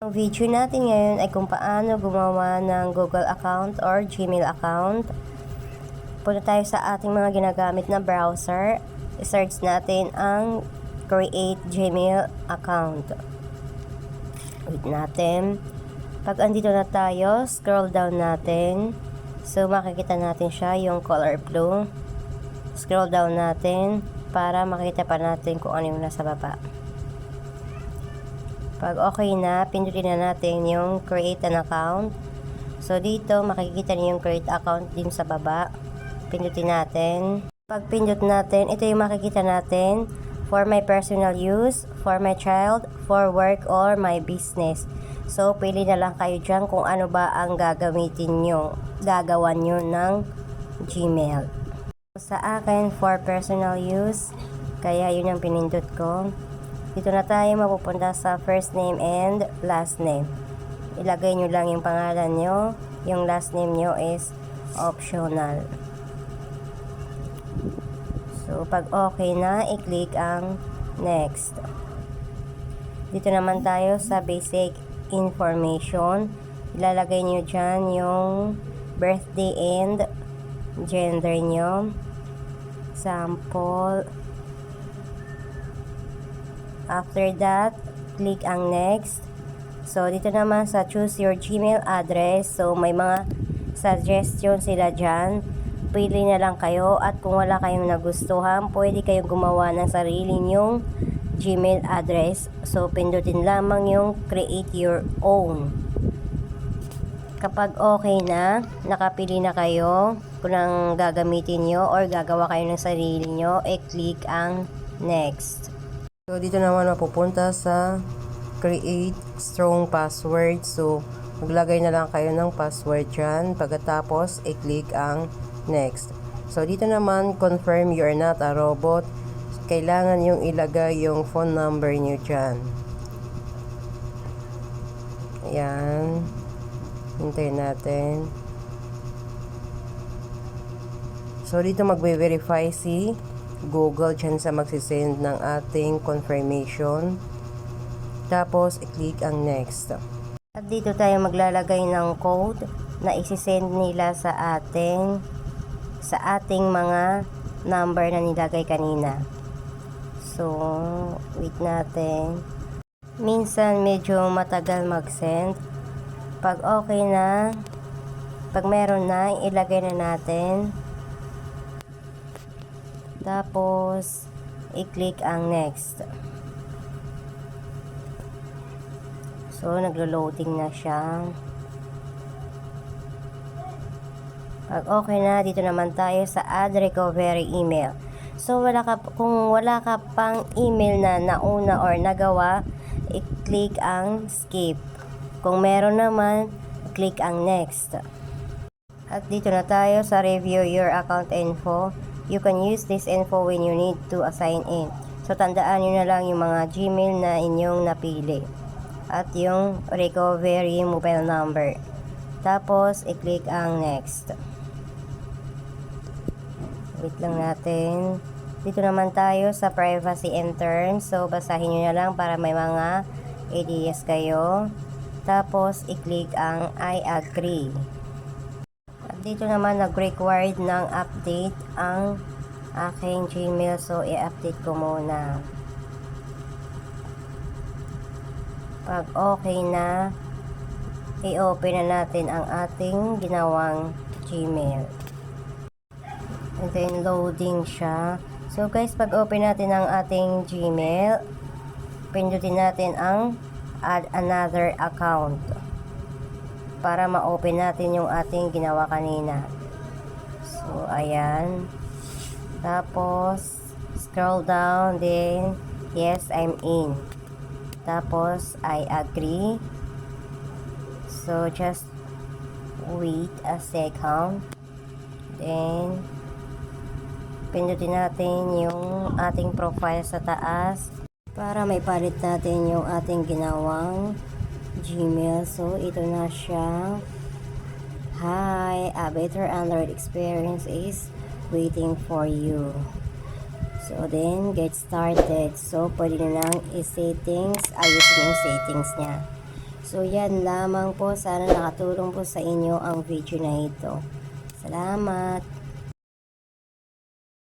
Ang video natin ngayon ay kung paano gumawa ng Google account or Gmail account. Punta tayo sa ating mga ginagamit na browser. I-search natin ang create Gmail account. Wait natin. Pag andito na tayo, scroll down natin. So makikita natin siya, yung color blue. Scroll down natin para makita pa natin kung ano yung nasa baba. Pag okay na, pindutin na natin yung create an account. So dito makikita niyo yung create account din sa baba. Pindutin natin. Pag pindot natin, ito yung makikita natin. For my personal use, for my child, for work, or my business. So pili na lang kayo dyan kung ano ba ang gagamitin nyo, gagawan nyo ng Gmail. Sa akin, for personal use, kaya yun ang pinindot ko. Dito na tayo mapupunta sa first name and last name. Ilagay nyo lang yung pangalan nyo. Yung last name nyo is optional. So, pag okay na, i-click ang next. Dito naman tayo sa basic information. Ilalagay nyo dyan yung birthday and gender nyo. Sample. After that, click ang next. So, dito naman sa choose your Gmail address. So, may mga suggestion sila dyan. Pili na lang kayo. At kung wala kayong nagustuhan, pwede kayong gumawa ng sarili nyong Gmail address. So, pindutin lamang yung create your own. Kapag okay na, nakapili na kayo kung ang gagamitin nyo or gagawa kayo ng sarili nyo, i-click ang next. So, dito naman mapupunta sa create strong password. So, maglagay na lang kayo ng password dyan. Pagkatapos, i-click ang next. So, dito naman, confirm you are not a robot. Kailangan yung ilagay yung phone number nyo dyan. Ayan. Hintayin natin. So, dito magbe-verify si Google dyan sa magsisend ng ating confirmation. Tapos, i-click ang next. At dito tayo maglalagay ng code na isi-send nila sa ating mga number na nilagay kanina. So, wait natin. Minsan, medyo matagal mag-send. Pag okay na, pag meron na, ilagay na natin. Tapos, i-click ang next. So, naglo-loading na siya. Pag okay na, dito naman tayo sa add recovery email. So, kung wala ka pang email na nauna or nagawa, i-click ang skip. Kung meron naman, click ang next. At dito na tayo sa review your account info. You can use this info when you need to assign in. So, tandaan nyo na lang yung mga Gmail na inyong napili. At yung recovery mobile number. Tapos, i-click ang next. Wait lang natin. Dito naman tayo sa privacy and terms. So, basahin nyo na lang para may mga ideas kayo. Tapos, i-click ang I agree. Dito naman nag-required ng update ang aking Gmail. So, i-update ko muna. Pag okay na, i-open na natin ang ating ginawang Gmail. And then, loading siya. So, guys, pag open natin ang ating Gmail, pindutin natin ang add another account para ma-open natin yung ating ginawa kanina. So, ayan. Tapos, scroll down, then, yes, I'm in. Tapos, I agree. So, just wait a second. Then, pindutin natin yung ating profile sa taas para may palit natin yung ating ginawang Gmail. So, ito na siya. Hi, a better Android experience is waiting for you. So, then, get started. So, pwede nyo lang i-settings, ayusin yung settings niya. So, yan lamang po. Sana nakatulong po sa inyo ang video na ito. Salamat!